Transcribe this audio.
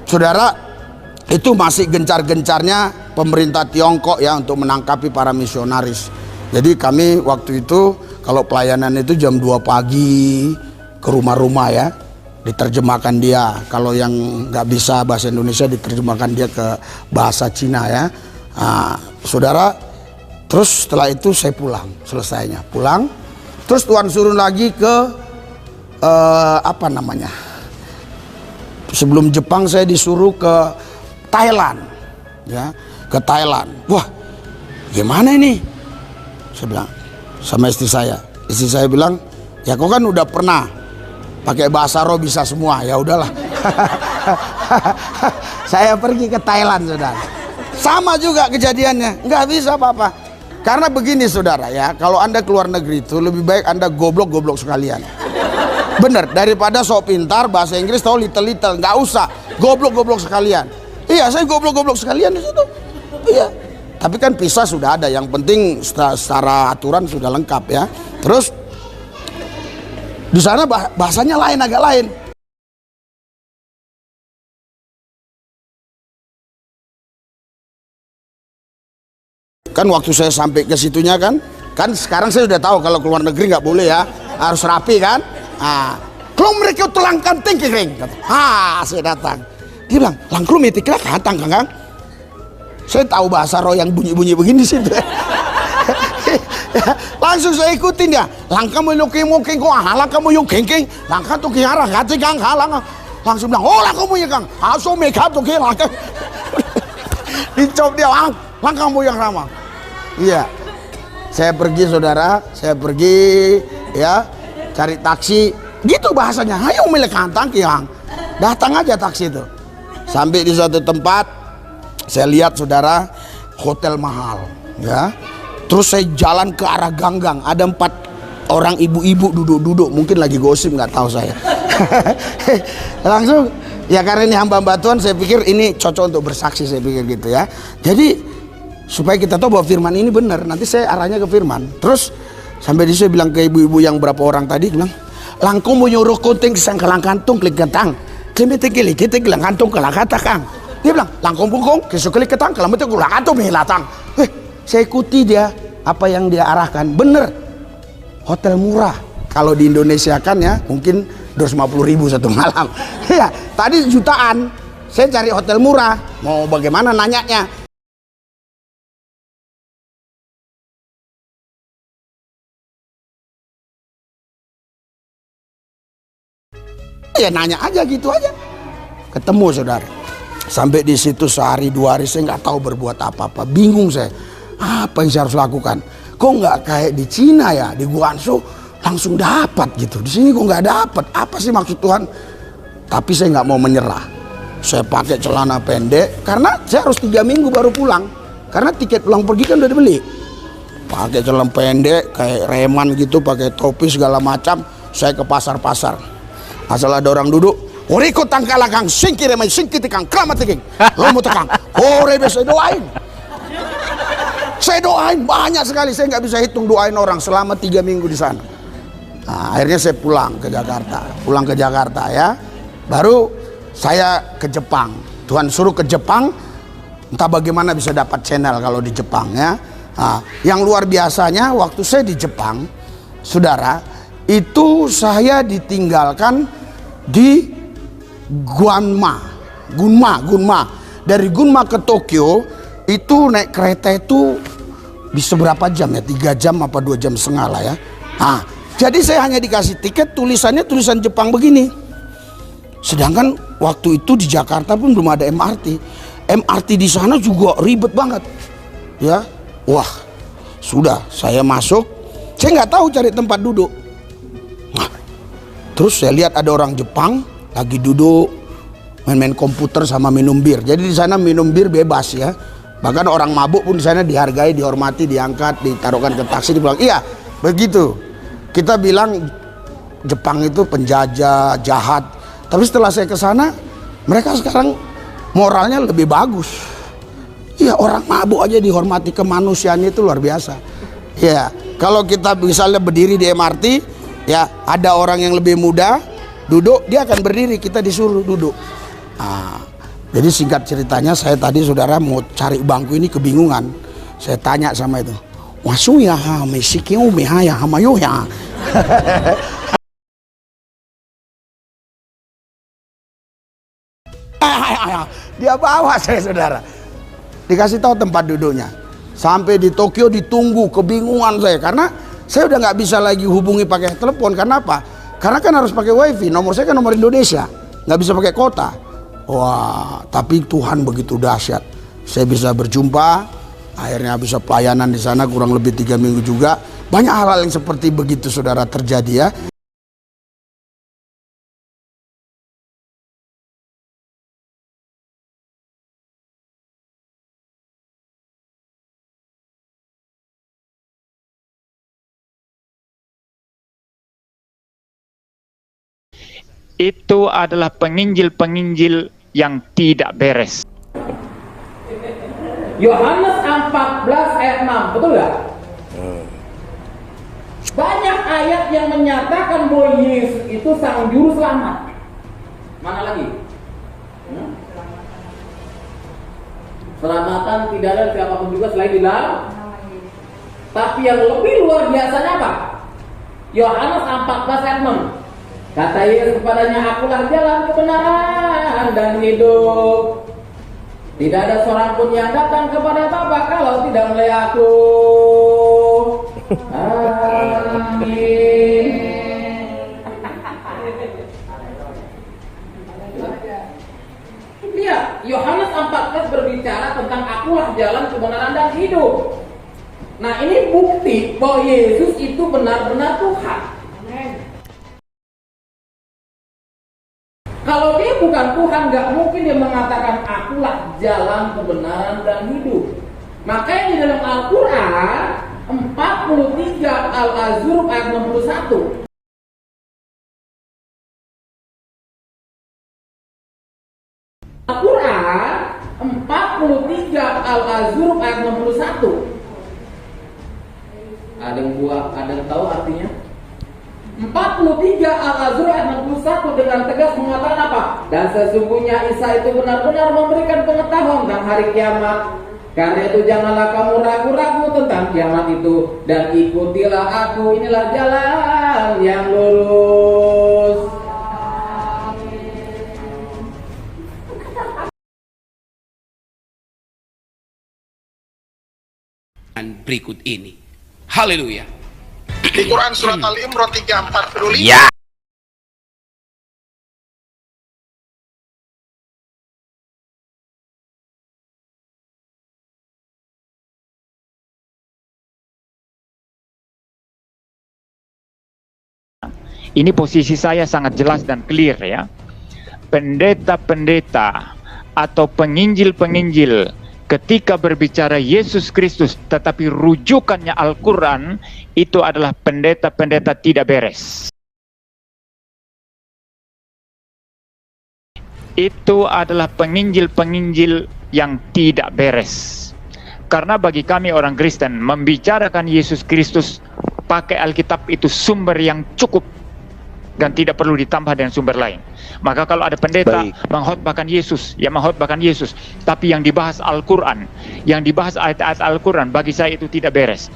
Saudara, itu masih gencar-gencarnya pemerintah Tiongkok ya untuk menangkapi para misionaris. Jadi kami waktu itu kalau pelayanan itu jam 2 pagi ke rumah-rumah ya, diterjemahkan dia. Kalau yang nggak bisa bahasa Indonesia diterjemahkan dia ke bahasa Cina ya. Nah, saudara, terus setelah itu saya pulang, selesainya pulang. Terus Tuhan suruh lagi ke apa namanya? Sebelum Jepang saya disuruh ke Thailand ya, ke Thailand. Wah, gimana ini? Saya bilang sama istri saya bilang, ya kau kan udah pernah pakai bahasa roh bisa semua, ya udahlah. Saya pergi ke Thailand, saudara. Sama juga kejadiannya, nggak bisa apa-apa. Karena begini saudara ya, kalau Anda keluar negeri itu lebih baik Anda goblok-goblok sekalian. Bener, daripada sok pintar bahasa Inggris tahu little-little, nggak usah goblok-goblok sekalian. Iya, saya goblok-goblok sekalian di situ. Iya. Tapi kan pisah sudah ada, yang penting secara aturan sudah lengkap ya. Terus di sana bahasanya lain, agak lain. Kan waktu saya sampai ke situnya kan sekarang saya sudah tahu kalau keluar negeri nggak boleh ya, harus rapi kan. Kalau mereka telangkan tinggi ring, saya datang. Dia bilang, langklum itu kira katang kang. Saya tahu bahasa roh yang bunyi-bunyi begini situ. Langsung saya ikutin dia. Langkah mau yuking kok halang kamu yuking langkah tuh kiara kati kang halang. Langsung bilang, oh lah kamu ya kang, aso make up tuh kiara. Dicop dia langkah kamu yang ramah. Iya. Saya pergi saudara, ya cari taksi, gitu bahasanya. Ayo milik kantang kiang, datang aja taksi itu. Sampai di suatu tempat, saya lihat saudara hotel mahal, ya. Terus saya jalan ke arah ganggang, ada 4 orang ibu-ibu duduk-duduk, mungkin lagi gosip nggak tahu saya. Langsung, ya karena ini hamba-hamba Tuhan, saya pikir ini cocok untuk bersaksi, saya pikir gitu ya. Jadi supaya kita tahu bahwa firman ini benar, nanti saya arahnya ke firman. Terus sampai di saya bilang ke ibu-ibu yang berapa orang tadi, bilang, langkung mau nyuruh kunting sangkalang kantung klik ketang, klimete kili kita kilang kantung kelang kata kang. Dia bilang, langkung bungkung kisuk klik ketang kalau betul kulang kantung milatang. Saya ikuti dia apa yang dia arahkan, bener. Hotel murah kalau di Indonesia kan ya mungkin 250.000 satu malam. Ya tadi jutaan, saya cari hotel murah, mau bagaimana nanyanya. Ya nanya aja gitu aja, ketemu saudara. Sampai di situ sehari 2 hari saya nggak tahu berbuat apa-apa, bingung saya, apa yang saya harus lakukan. Kok nggak kayak di Cina ya, di Guangzhou langsung dapat gitu, di sini kok nggak dapat, apa sih maksud Tuhan? Tapi saya nggak mau menyerah, saya pakai celana pendek karena saya harus 3 minggu baru pulang, karena tiket pulang pergi kan udah dibeli. Pakai celana pendek kayak reman gitu, pakai topi segala macam, saya ke pasar-pasar. Asal ada orang duduk, oriko tangkala kang, singkir emang singkir kang, keramat kang, lo mau tekang, ore saya doain. Saya doain banyak sekali, saya nggak bisa hitung doain orang selama 3 minggu di sana. Nah, akhirnya saya pulang ke Jakarta ya. Baru saya ke Jepang. Tuhan suruh ke Jepang, entah bagaimana bisa dapat channel kalau di Jepang ya. Nah, yang luar biasanya waktu saya di Jepang, saudara, itu saya ditinggalkan di Gunma. Dari Gunma ke Tokyo itu naik kereta itu bisa berapa jam ya, 3 jam apa 2 jam setengah lah ya. Nah, jadi saya hanya dikasih tiket, tulisannya tulisan Jepang begini. Sedangkan waktu itu di Jakarta pun belum ada MRT di sana juga ribet banget ya. Wah, sudah saya masuk Saya nggak tahu cari tempat duduk. Nah, terus saya lihat ada orang Jepang lagi duduk main-main komputer sama minum bir. Jadi di sana minum bir bebas ya. Bahkan orang mabuk pun di sana dihargai, dihormati, diangkat, ditaruhkan ke taksi, dipulang. Iya, begitu. Kita bilang Jepang itu penjajah, jahat. Tapi setelah saya ke sana, mereka sekarang moralnya lebih bagus. Iya, orang mabuk aja dihormati, kemanusiaannya itu luar biasa. Ya, kalau kita misalnya berdiri di MRT, ya ada orang yang lebih muda duduk, dia akan berdiri, kita disuruh duduk. Nah, jadi singkat ceritanya, saya tadi saudara mau cari bangku ini kebingungan. Saya tanya sama itu, wasuya ha mesikiu mehaya hamayoya. Dia bawa saya saudara, dikasih tahu tempat duduknya. Sampai di Tokyo ditunggu, kebingungan saya karena saya udah nggak bisa lagi hubungi pakai telepon. Karena apa? Karena kan harus pakai wifi. Nomor saya kan nomor Indonesia, nggak bisa pakai kota. Wah, tapi Tuhan begitu dahsyat. Saya bisa berjumpa, akhirnya bisa pelayanan di sana kurang lebih 3 minggu juga. Banyak hal-hal yang seperti begitu saudara terjadi ya. Itu adalah penginjil-penginjil yang tidak beres. Yohanes 14 ayat 6, betul nggak? Banyak ayat yang menyatakan bahwa Yesus itu sang juru selamat. Mana lagi? Selamatan tidak ada siapapun juga selain di dalam. Tapi yang lebih luar biasanya apa? Yohanes 14 ayat 6. Kata Yesus kepadanya, akulah jalan kebenaran dan hidup. Tidak ada seorang pun yang datang kepada Bapa kalau tidak melalui aku. Amin. Lihat, Yohanes 14 berbicara tentang akulah jalan kebenaran dan hidup. Nah, ini bukti bahwa Yesus itu benar-benar Tuhan. Kalau dia bukan Tuhan, nggak mungkin dia mengatakan akulah jalan kebenaran dan hidup. Makanya di dalam Al-Quran 43 Al-Azruf ayat 61. Al-Quran 43 Al-Azruf ayat 61. Ada yang tahu artinya? 43 Al-Azruf ayat 61 dengan tegas mengatakan apa? Dan sesungguhnya Isa itu benar-benar memberikan pengetahuan tentang hari kiamat. Karena itu janganlah kamu ragu-ragu tentang kiamat itu, dan ikutilah aku, inilah jalan yang lurus. Berikut ini. Haleluya. Di Quran surat Al-Imran 3:45. Ya. Ini posisi saya sangat jelas dan clear ya. Pendeta-pendeta atau penginjil-penginjil ketika berbicara Yesus Kristus tetapi rujukannya Al-Quran, itu adalah pendeta-pendeta tidak beres. Itu adalah penginjil-penginjil yang tidak beres. Karena bagi kami orang Kristen, membicarakan Yesus Kristus pakai Alkitab itu sumber yang cukup dan tidak perlu ditambah dengan sumber lain. Maka kalau ada pendeta mengkhotbahkan Yesus, ya mengkhotbahkan Yesus, tapi yang dibahas Al-Quran, yang dibahas ayat-ayat Al-Quran, bagi saya itu tidak beres.